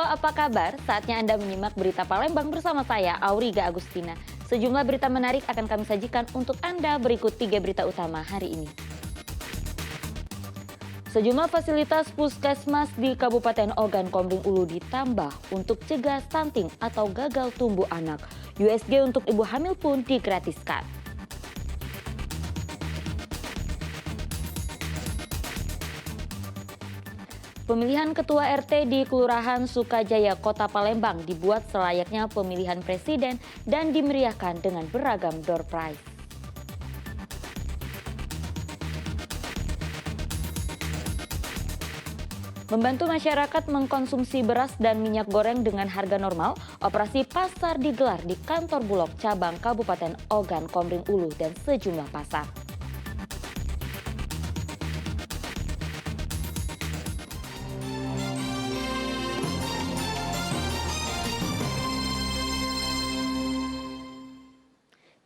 apa kabar? Saatnya Anda menyimak berita Palembang bersama saya, Auriga Agustina. Sejumlah berita menarik akan kami sajikan untuk Anda berikut 3 berita utama hari ini. Sejumlah fasilitas puskesmas di Kabupaten Ogan Komering Ulu ditambah untuk cegah stunting atau gagal tumbuh anak. USG untuk ibu hamil pun digratiskan. Pemilihan Ketua RT di Kelurahan Sukajaya, Kota Palembang dibuat selayaknya pemilihan presiden dan dimeriahkan dengan beragam door prize. Membantu masyarakat mengkonsumsi beras dan minyak goreng dengan harga normal, operasi pasar digelar di kantor Bulog cabang Kabupaten Ogan Komering Ulu dan sejumlah pasar.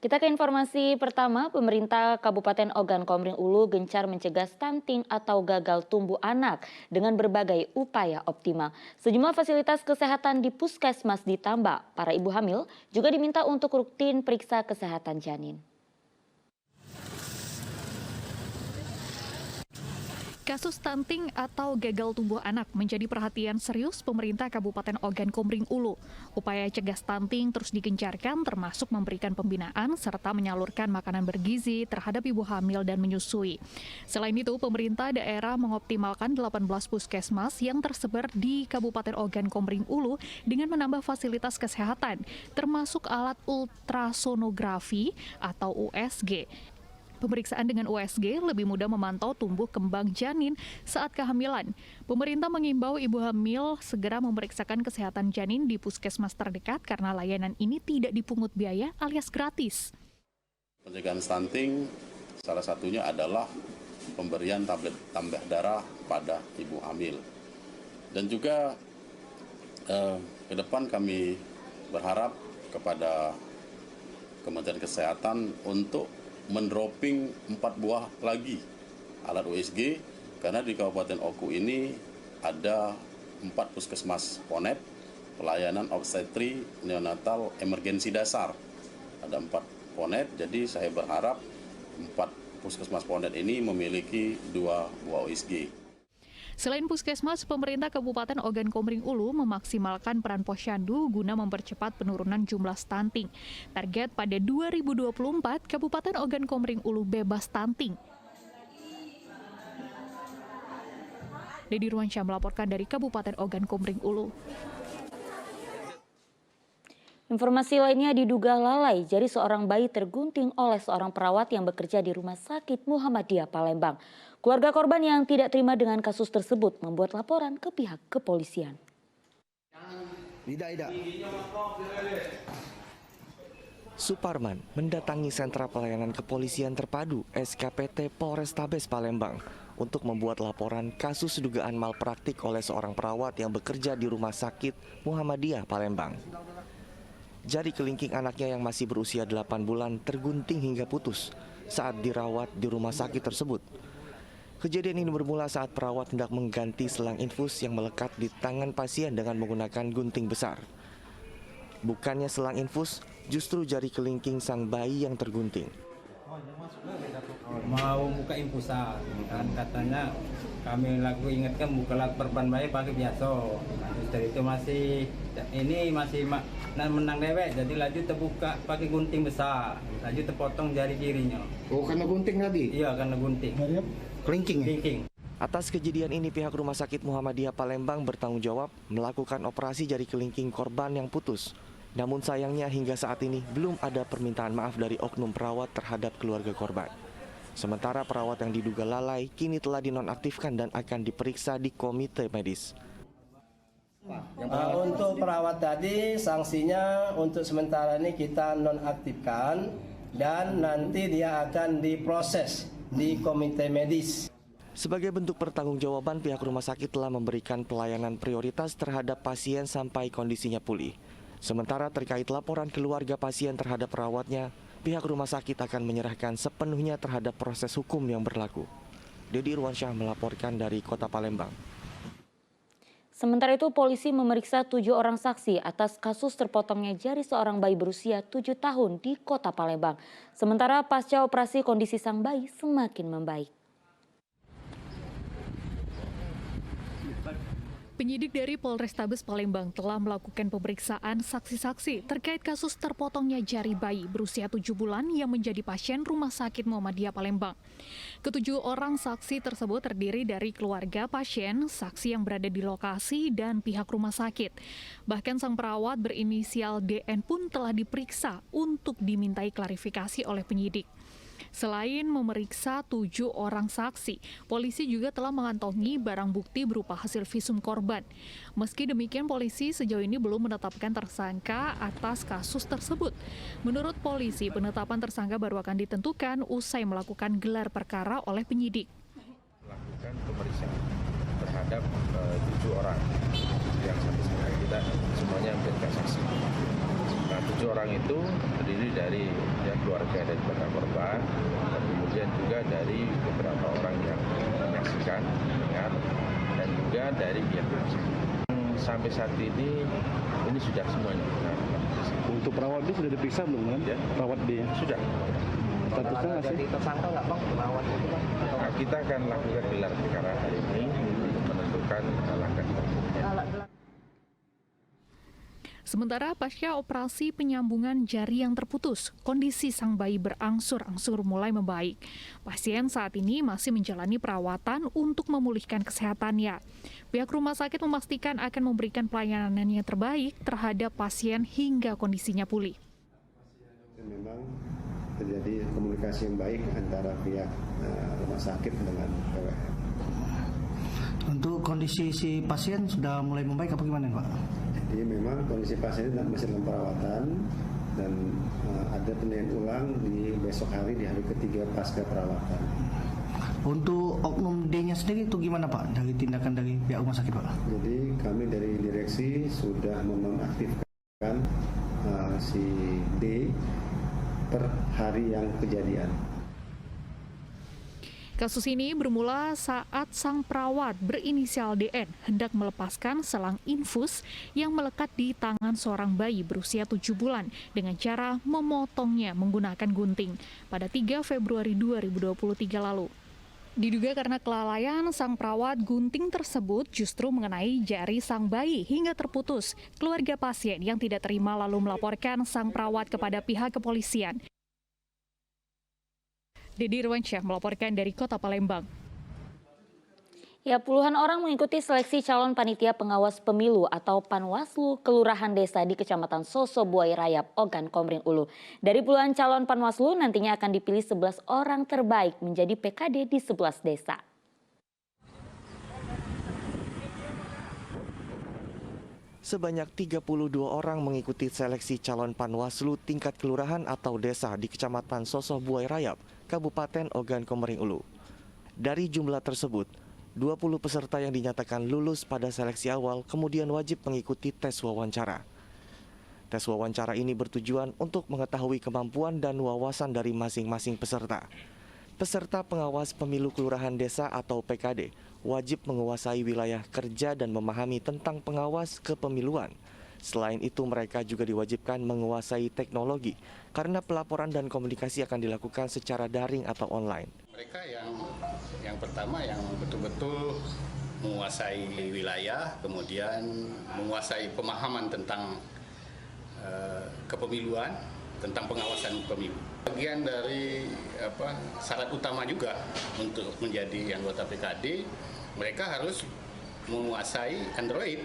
Kita ke informasi pertama, pemerintah Kabupaten Ogan Komering Ulu gencar mencegah stunting atau gagal tumbuh anak dengan berbagai upaya optimal. Sejumlah fasilitas kesehatan di puskesmas ditambah, para ibu hamil juga diminta untuk rutin periksa kesehatan janin. Kasus stunting atau gagal tumbuh anak menjadi perhatian serius pemerintah Kabupaten Ogan Komering Ulu. Upaya cegah stunting terus digencarkan termasuk memberikan pembinaan serta menyalurkan makanan bergizi terhadap ibu hamil dan menyusui. Selain itu, pemerintah daerah mengoptimalkan 18 puskesmas yang tersebar di Kabupaten Ogan Komering Ulu dengan menambah fasilitas kesehatan, termasuk alat ultrasonografi atau USG. Pemeriksaan dengan USG lebih mudah memantau tumbuh kembang janin saat kehamilan. Pemerintah mengimbau ibu hamil segera memeriksakan kesehatan janin di puskesmas terdekat karena layanan ini tidak dipungut biaya alias gratis. Pencegahan stunting salah satunya adalah pemberian tablet tambah darah pada ibu hamil. Dan juga ke depan kami berharap kepada Kementerian Kesehatan untuk mendroping 4 buah lagi alat USG karena di Kabupaten Oku ini ada 4 puskesmas PONET pelayanan obstetri neonatal emergensi dasar. Ada 4 PONET, jadi saya berharap 4 puskesmas PONET ini memiliki 2 buah USG. Selain puskesmas, pemerintah Kabupaten Ogan Komering Ulu memaksimalkan peran posyandu guna mempercepat penurunan jumlah stunting. Target pada 2024, Kabupaten Ogan Komering Ulu bebas stunting. Dedi Ruansyah melaporkan dari Kabupaten Ogan Komering Ulu. Informasi lainnya, diduga lalai jari seorang bayi tergunting oleh seorang perawat yang bekerja di Rumah Sakit Muhammadiyah Palembang. Keluarga korban yang tidak terima dengan kasus tersebut membuat laporan ke pihak kepolisian. Suparman mendatangi sentra pelayanan kepolisian terpadu SKPT Polrestabes Palembang untuk membuat laporan kasus dugaan malpraktik oleh seorang perawat yang bekerja di Rumah Sakit Muhammadiyah Palembang. Jari kelingking anaknya yang masih berusia 8 bulan tergunting hingga putus saat dirawat di rumah sakit tersebut. Kejadian ini bermula saat perawat hendak mengganti selang infus yang melekat di tangan pasien dengan menggunakan gunting besar. Bukannya selang infus, justru jari kelingking sang bayi yang tergunting. Mau buka infusan, kan katanya kami ingatkan buka perban bayi pakai biasa. Dari itu masih menang dewek, jadi laju terbuka pakai gunting besar, laju terpotong jari kirinya. Oh, karena gunting tadi? Iya, karena gunting. Kelingking. Atas kejadian ini, pihak Rumah Sakit Muhammadiyah Palembang bertanggung jawab melakukan operasi jari kelingking korban yang putus. Namun sayangnya hingga saat ini belum ada permintaan maaf dari oknum perawat terhadap keluarga korban. Sementara perawat yang diduga lalai kini telah dinonaktifkan dan akan diperiksa di komite medis. Untuk perawat tadi sanksinya untuk sementara ini kita nonaktifkan dan nanti dia akan diproses di komite medis. Sebagai bentuk pertanggungjawaban, pihak rumah sakit telah memberikan pelayanan prioritas terhadap pasien sampai kondisinya pulih. Sementara terkait laporan keluarga pasien terhadap perawatnya, pihak rumah sakit akan menyerahkan sepenuhnya terhadap proses hukum yang berlaku. Dedi Ruansyah melaporkan dari Kota Palembang. Sementara itu polisi memeriksa 7 orang saksi atas kasus terpotongnya jari seorang bayi berusia 7 tahun di Kota Palembang. Sementara pasca operasi kondisi sang bayi semakin membaik. Penyidik dari Polrestabes Palembang telah melakukan pemeriksaan saksi-saksi terkait kasus terpotongnya jari bayi berusia 7 bulan yang menjadi pasien Rumah Sakit Muhammadiyah Palembang. Ketujuh orang saksi tersebut terdiri dari keluarga pasien, saksi yang berada di lokasi, dan pihak rumah sakit. Bahkan sang perawat berinisial DN pun telah diperiksa untuk dimintai klarifikasi oleh penyidik. Selain memeriksa 7 orang saksi, polisi juga telah mengantongi barang bukti berupa hasil visum korban. Meski demikian, polisi sejauh ini belum menetapkan tersangka atas kasus tersebut. Menurut polisi, penetapan tersangka baru akan ditentukan usai melakukan gelar perkara oleh penyidik. Melakukan pemeriksaan terhadap 7 orang yang sampai sekarang kita semuanya menjadi saksi. Nah, 7 orang itu terdiri dari keluarga dari korban, dan kemudian juga dari beberapa orang yang menyaksikan, mendengar, dan juga dari pihak polisi. Sampai saat ini sudah semuanya. Untuk perawat itu sudah diperiksa belum kan? Ya. Perawat dia sudah. Statusnya masih tersangka nggak bang perawat itu bang? Nah, kita akan lakukan gelar perkara hari ini untuk menentukan langkah selanjutnya. Sementara pasca operasi penyambungan jari yang terputus, kondisi sang bayi berangsur-angsur mulai membaik. Pasien saat ini masih menjalani perawatan untuk memulihkan kesehatannya. Pihak rumah sakit memastikan akan memberikan pelayanan yang terbaik terhadap pasien hingga kondisinya pulih. Memang terjadi komunikasi yang baik antara pihak rumah sakit dengan PWM. Untuk kondisi si pasien sudah mulai membaik apa gimana Pak? Jadi memang kondisi pasien masih dalam perawatan dan ada penilaian ulang di besok hari di hari ketiga pasca perawatan. Untuk oknum D-nya sendiri itu gimana Pak dari tindakan dari pihak rumah sakit Pak? Jadi kami dari direksi sudah menonaktifkan si D per hari yang kejadian. Kasus ini bermula saat sang perawat berinisial DN hendak melepaskan selang infus yang melekat di tangan seorang bayi berusia 7 bulan dengan cara memotongnya menggunakan gunting pada 3 Februari 2023 lalu. Diduga karena kelalaian sang perawat, gunting tersebut justru mengenai jari sang bayi hingga terputus. Keluarga pasien yang tidak terima lalu melaporkan sang perawat kepada pihak kepolisian. Dedi Irwansyah melaporkan dari Kota Palembang. Ya, puluhan orang mengikuti seleksi calon panitia pengawas pemilu atau Panwaslu Kelurahan Desa di Kecamatan Sosobuai Rayap, Ogan Komering Ulu. Dari puluhan calon Panwaslu nantinya akan dipilih 11 orang terbaik menjadi PKD di 11 desa. Sebanyak 32 orang mengikuti seleksi calon Panwaslu tingkat kelurahan atau desa di Kecamatan Sosobuai Rayap, Kabupaten Ogan Komering Ulu. Dari jumlah tersebut, 20 peserta yang dinyatakan lulus pada seleksi awal kemudian wajib mengikuti tes wawancara. Tes wawancara ini bertujuan untuk mengetahui kemampuan dan wawasan dari masing-masing peserta. Peserta pengawas pemilu kelurahan desa atau PKD wajib menguasai wilayah kerja dan memahami tentang pengawas kepemiluan. Selain itu, mereka juga diwajibkan menguasai teknologi karena pelaporan dan komunikasi akan dilakukan secara daring atau online. Mereka yang pertama yang betul-betul menguasai wilayah, kemudian menguasai pemahaman tentang kepemiluan, tentang pengawasan pemilu. Bagian dari syarat utama juga untuk menjadi anggota PKD, mereka harus menguasai Android.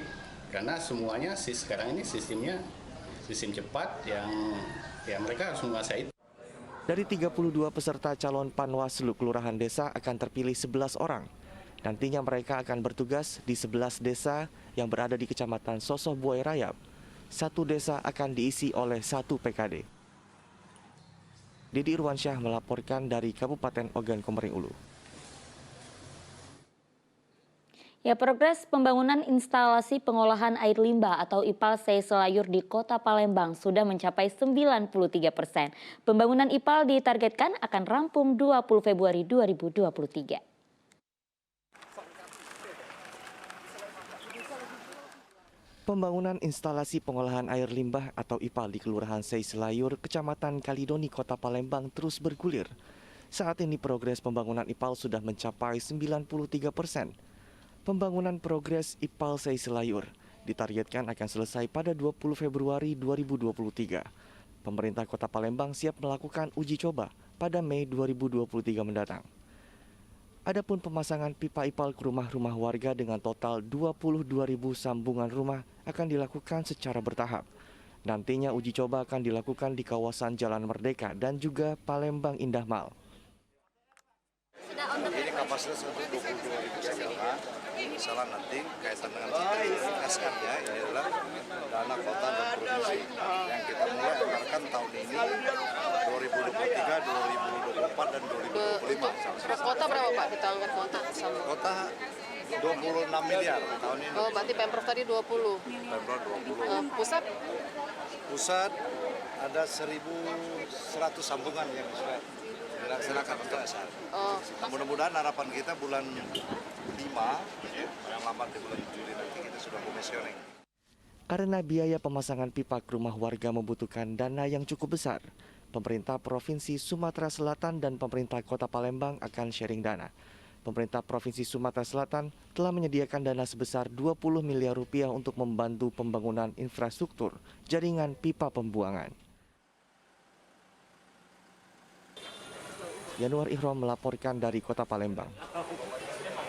Karena semuanya sekarang ini sistem cepat yang mereka harus menguasai. Dari 32 peserta calon Panwaslu Kelurahan Desa akan terpilih 11 orang. Nantinya mereka akan bertugas di 11 desa yang berada di Kecamatan Sosobuai Rayap. Satu desa akan diisi oleh satu PKD. Dedi Irwansyah melaporkan dari Kabupaten Ogan Komering Ulu. Ya, progres pembangunan instalasi pengolahan air limbah atau IPAL Selayur di Kota Palembang sudah mencapai 93%. Pembangunan IPAL ditargetkan akan rampung 20 Februari 2023. Pembangunan instalasi pengolahan air limbah atau IPAL di Kelurahan Sei Selayur, Kecamatan Kalidoni, Kota Palembang terus bergulir. Saat ini progres pembangunan IPAL sudah mencapai 93%. Pembangunan progres IPAL Sei Selayur ditargetkan akan selesai pada 20 Februari 2023. Pemerintah Kota Palembang siap melakukan uji coba pada Mei 2023 mendatang. Adapun pemasangan pipa IPAL ke rumah-rumah warga dengan total 22.000 sambungan rumah akan dilakukan secara bertahap. Nantinya uji coba akan dilakukan di kawasan Jalan Merdeka dan juga Palembang Indah Mall. Ini kapasitas untuk 22.000 SLA. Misalnya nanti kaitan dengan SR-nya ini adalah dana kota dan provinsi yang kita mulai anggarkan tahun ini 2023, 2024 dan 2025. Kota berapa Pak kita angkat kota sama? Kota 26 miliar tahun ini. Oh, berarti Pemprov tadi 20. Pemprov 20. Pusat? Pusat ada 1.100 sambungan yang sudah dilaksanakan untuk SR. Oh. Nah, mudah-mudahan harapan kita bulan 5, yang lambat di bulan Juli nanti kita sudah komisioning. Karena biaya pemasangan pipa ke rumah warga membutuhkan dana yang cukup besar, pemerintah Provinsi Sumatera Selatan dan pemerintah Kota Palembang akan sharing dana. Pemerintah Provinsi Sumatera Selatan telah menyediakan dana sebesar 20 miliar rupiah untuk membantu pembangunan infrastruktur jaringan pipa pembuangan. Yanuar Ihrom melaporkan dari Kota Palembang.